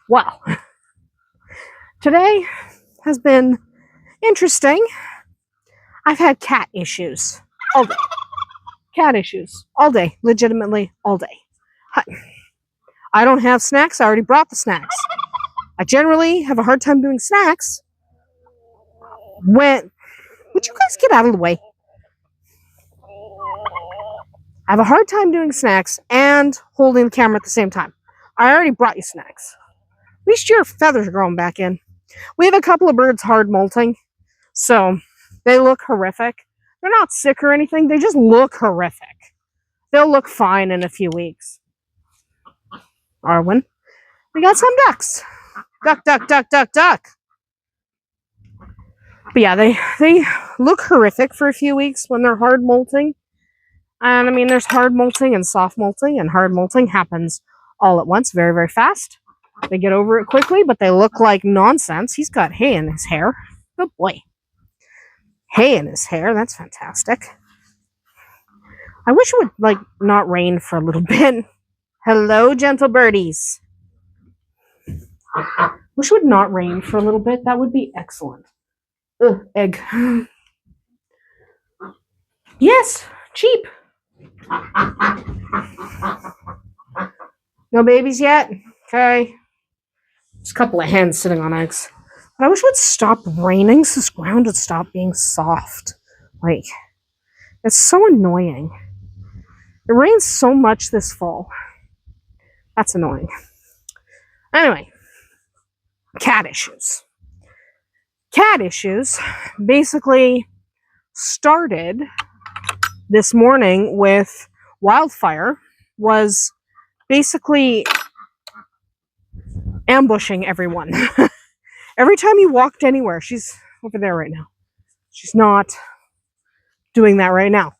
Well, today has been interesting. I've had cat issues all day. Cat issues all day, legitimately all day. I don't have snacks. I already brought the snacks. I generally have a hard time doing snacks when. Would you guys get out of the way? I have a hard time doing snacks and holding the camera at the same time. I already brought you snacks. At least your feathers are growing back in. We have a couple of birds hard molting, so they look horrific. They're not sick or anything. They just look horrific. They'll look fine in a few weeks. Arwen, we got some ducks. Duck, duck, duck, duck, duck. But yeah, they look horrific for a few weeks when they're hard molting. And I mean, there's hard molting and soft molting, and hard molting happens all at once, very, very fast. They get over it quickly, but they look like nonsense. He's got hay in his hair. Good boy. Hay in his hair. That's fantastic. I wish it would, not rain for a little bit. Hello, gentle birdies. Wish it would not rain for a little bit. That would be excellent. Ugh, egg. Yes, cheap. No babies yet? Okay. Just a couple of hens sitting on eggs. But I wish it would stop raining so this ground would stop being soft. It's so annoying. It rains so much this fall. That's annoying. Anyway, cat issues. Cat issues basically started this morning with Wildfire was basically ambushing everyone. Every time you walked anywhere, she's over there right now. She's not doing that right now.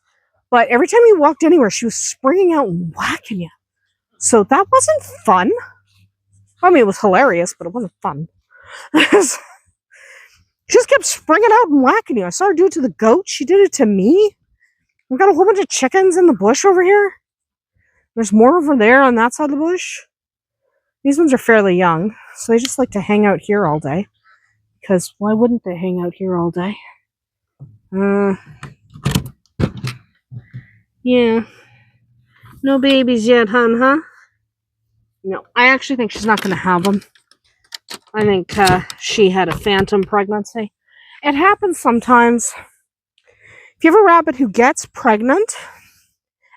But every time you walked anywhere, she was springing out and whacking you. So that wasn't fun. I mean, it was hilarious, but it wasn't fun. She just kept springing out and whacking you. I saw her do it to the goat. She did it to me. We've got a whole bunch of chickens in the bush over here. There's more over there on that side of the bush. These ones are fairly young, so they just like to hang out here all day. Because why wouldn't they hang out here all day? Yeah. No babies yet, huh? No, I actually think she's not going to have them. I think she had a phantom pregnancy. It happens sometimes. If you have a rabbit who gets pregnant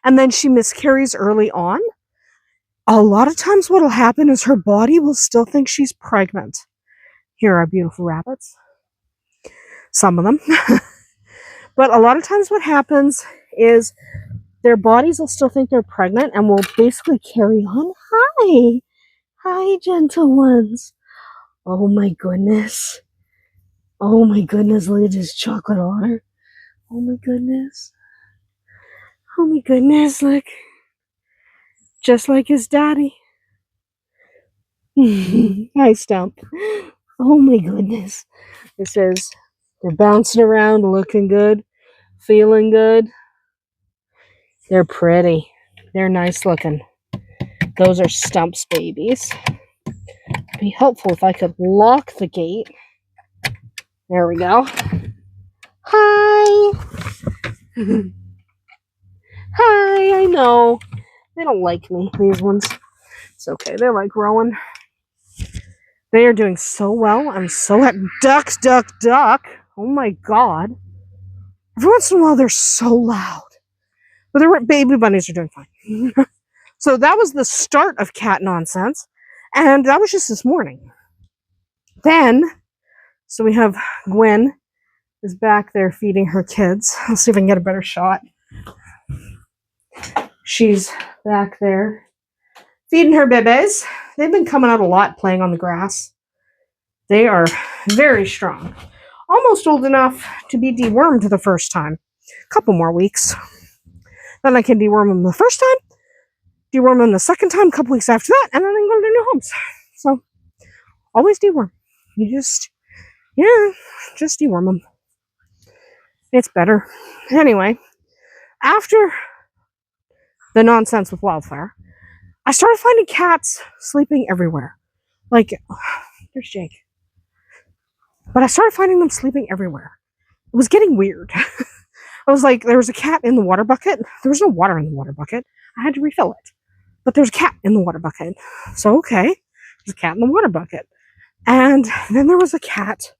and then she miscarries early on, a lot of times what will happen is her body will still think she's pregnant. Here are beautiful rabbits. Some of them. But a lot of times what happens is their bodies will still think they're pregnant and will basically carry on. Hi. Hi, gentle ones. Oh my goodness. Oh my goodness, look at this chocolate otter. Oh my goodness. Oh my goodness, look. Just like his daddy. Hi, Stump. Oh my goodness. It says they're bouncing around, looking good, feeling good. They're pretty. They're nice looking. Those are Stump's babies. It'd be helpful if I could lock the gate. There we go. Hi. Hi, I know. They don't like me, these ones. It's okay. They like Rowan. They are doing so well. I'm so happy. Duck, duck, duck. Oh my god. Every once in a while, they're so loud. But their baby bunnies are doing fine. So that was the start of cat nonsense. And that was just this morning. Then, so we have Gwen is back there feeding her kids. Let's see if I can get a better shot. She's back there feeding her bebes. They've been coming out a lot playing on the grass. They are very strong. Almost old enough to be dewormed the first time. A couple more weeks. Then I can deworm them the first time, deworm them the second time, a couple weeks after that, and then I can go to their new homes. So, always deworm. You just deworm them. It's better. Anyway, after the nonsense with Wildfire, I started finding cats sleeping everywhere. Like, there's Jake. But I started finding them sleeping everywhere. It was getting weird. I was like, there was a cat in the water bucket. There was no water in the water bucket. I had to refill it. But there's a cat in the water bucket. So, okay, there's a cat in the water bucket. And then there was a cat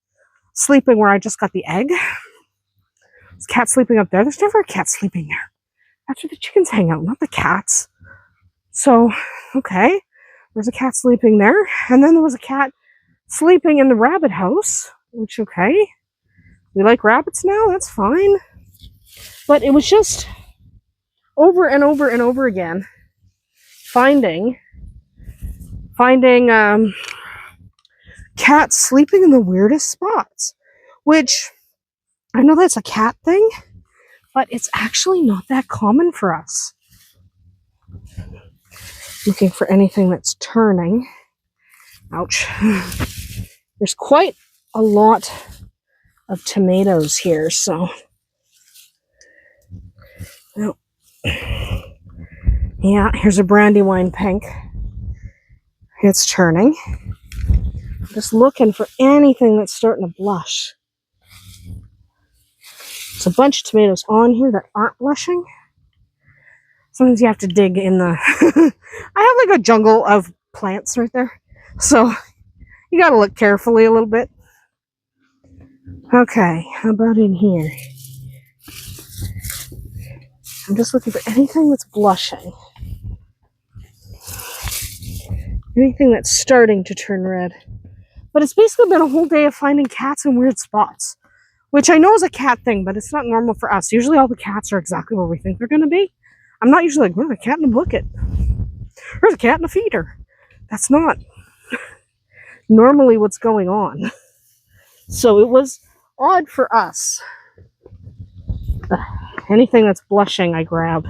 sleeping where I just got the egg. There's a cat sleeping up there. There's never a cat sleeping there. That's where the chickens hang out, not the cats. So, okay, there's a cat sleeping there. And then there was a cat sleeping in the rabbit house, which, okay, we like rabbits now, that's fine. But it was just over and over and over again finding cats sleeping in the weirdest spots, which I know that's a cat thing, but it's actually not that common for us. Looking for anything that's turning. Ouch. There's quite a lot of tomatoes here, so oh. Yeah, here's a brandywine pink. It's turning. I'm just looking for anything that's starting to blush. There's a bunch of tomatoes on here that aren't blushing. Sometimes you have to dig in the I have like a jungle of plants right there, so you gotta look carefully a little bit. Okay, how about in here? I'm just looking for anything that's blushing. Anything that's starting to turn red. But it's basically been a whole day of finding cats in weird spots, which I know is a cat thing, but it's not normal for us. Usually all the cats are exactly where we think they're going to be. I'm not usually like, there's a cat in a bucket. There's a cat in a feeder. That's not normally what's going on. So it was odd for us. Anything that's blushing, I grab.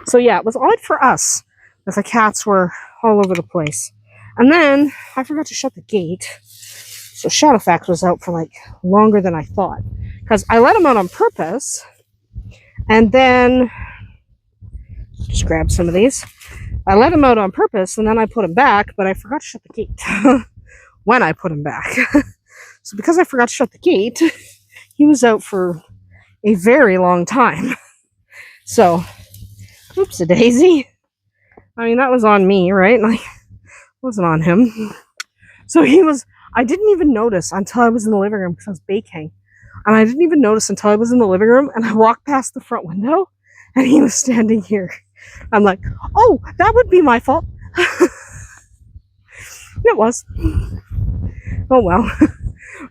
So yeah, it was odd for us that the cats were all over the place. And then I forgot to shut the gate. So Shadowfax was out for like longer than I thought. Because I let him out on purpose. And then, just grab some of these. I let him out on purpose and then I put him back, but I forgot to shut the gate when I put him back. So because I forgot to shut the gate, he was out for a very long time. So, oops-a-daisy. I mean, that was on me, right? Like, it wasn't on him. So I didn't even notice until I was in the living room because I was baking. And I didn't even notice until I was in the living room and I walked past the front window and he was standing here. I'm like, oh, that would be my fault. It was. Oh well.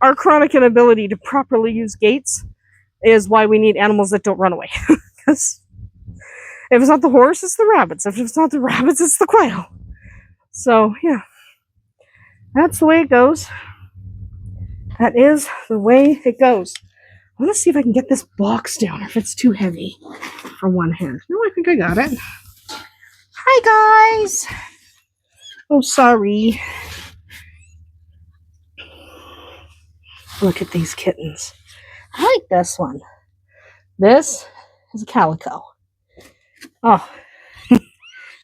Our chronic inability to properly use gates is why we need animals that don't run away. Because if it's not the horse, it's the rabbits. If it's not the rabbits, it's the quail. So, yeah. That's the way it goes. That is the way it goes. I want to see if I can get this box down, or if it's too heavy for one hand. No, I think I got it. Hi, guys. Oh, sorry. Look at these kittens. I like this one. This is a calico. Oh.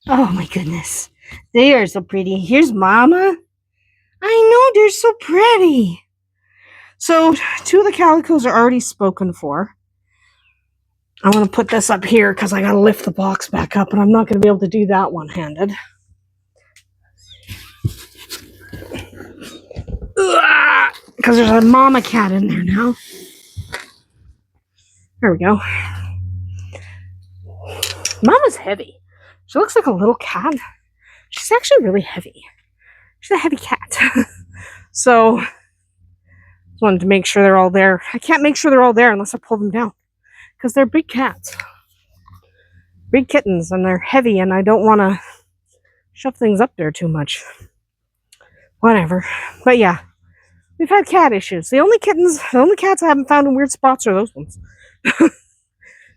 Oh, my goodness. They are so pretty. Here's Mama. I know, they're so pretty. So, 2 of the calicos are already spoken for. I want to put this up here because I got to lift the box back up, and I'm not going to be able to do that one-handed. Because there's a mama cat in there now. There we go. Mama's heavy. She looks like a little cat. She's actually really heavy. She's a heavy cat. So, just wanted to make sure they're all there. I can't make sure they're all there unless I pull them down. Because they're big cats. Big kittens, and they're heavy, and I don't want to shove things up there too much. Whatever. But yeah, we've had cat issues. The only cats I haven't found in weird spots are those ones. The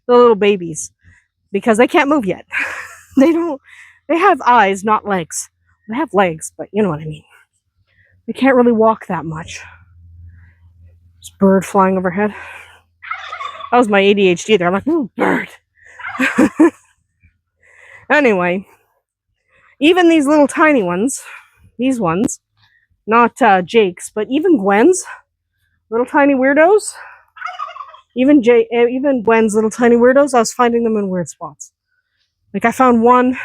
little babies. Because they can't move yet. They have eyes, not legs. They have legs, but you know what I mean. They can't really walk that much. There's a bird flying overhead. That was my ADHD there. I'm like, ooh, bird. Anyway, Even these little tiny ones, these ones, not Jake's, but even Gwen's little tiny weirdos, even Gwen's little tiny weirdos, I was finding them in weird spots. Like I found one,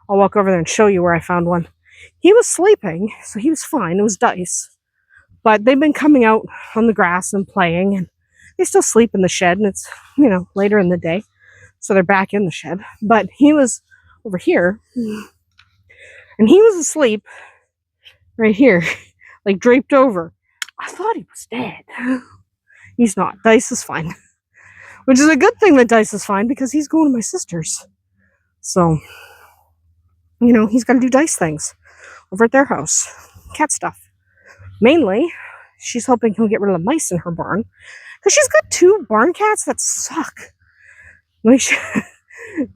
I'll walk over there and show you where I found one. He was sleeping, so he was fine. It was Dice. But they've been coming out on the grass and playing, and they still sleep in the shed, and it's, later in the day. So they're back in the shed. But he was over here, and he was asleep right here, like draped over. I thought he was dead. He's not. Dice is fine. Which is a good thing that Dice is fine, because he's going to my sister's. So, he's got to do Dice things over at their house. Cat stuff. Mainly, she's hoping he'll get rid of the mice in her barn. Because she's got 2 barn cats that suck. Like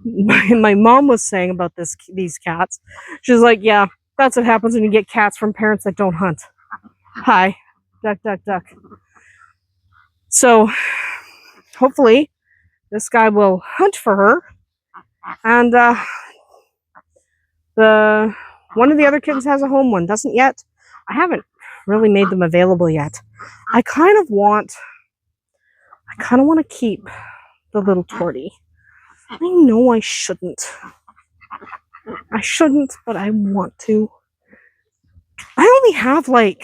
my mom was saying about these cats. She's like, yeah, that's what happens when you get cats from parents that don't hunt. Hi. Duck, duck, duck. So, hopefully, this guy will hunt for her. And one of the other kittens has a home, one doesn't yet. I haven't really made them available yet. I kind of want to keep the little tortie. I know I shouldn't. But I want to. I only have I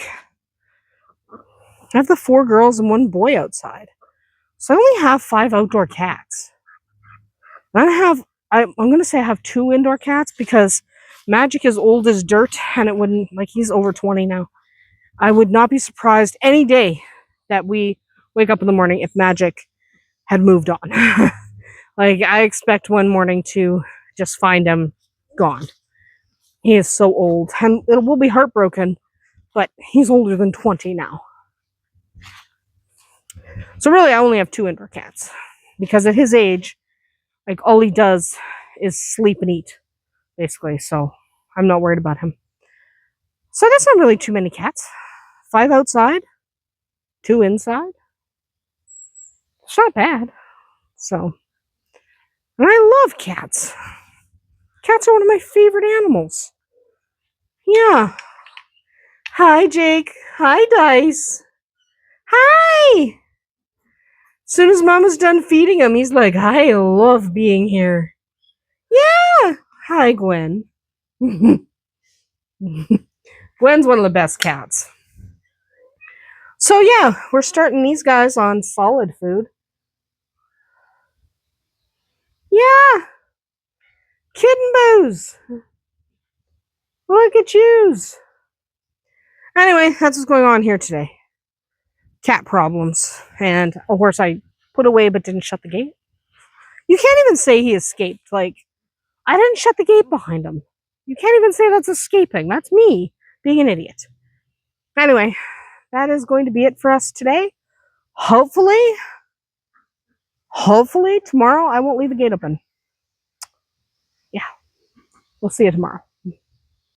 have the 4 girls and 1 boy outside. So I only have 5 outdoor cats. I'm going to say I have 2 indoor cats, because Magic is old as dirt, and it wouldn't, he's over 20 now. I would not be surprised any day that we wake up in the morning if Magic had moved on. I expect one morning to just find him gone. He is so old, and it will be heartbroken, but he's older than 20 now. So really, I only have 2 indoor cats, because at his age, all he does is sleep and eat, basically. So I'm not worried about him. So that's not really too many cats. 5 outside, 2 inside. It's not bad. So, and I love cats. Cats are one of my favorite animals. Yeah. Hi, Jake. Hi, Dice. Hi. As soon as Mama's done feeding him, he's like, I love being here. Yeah. Hi, Gwen. Gwen's one of the best cats. So yeah, we're starting these guys on solid food. Yeah. Kitten boos. Look at yous. Anyway, that's what's going on here today. Cat problems. And a horse I put away but didn't shut the gate. You can't even say he escaped. I didn't shut the gate behind him. You can't even say that's escaping. That's me being an idiot. Anyway, that is going to be it for us today. Hopefully tomorrow I won't leave the gate open. Yeah. We'll see you tomorrow.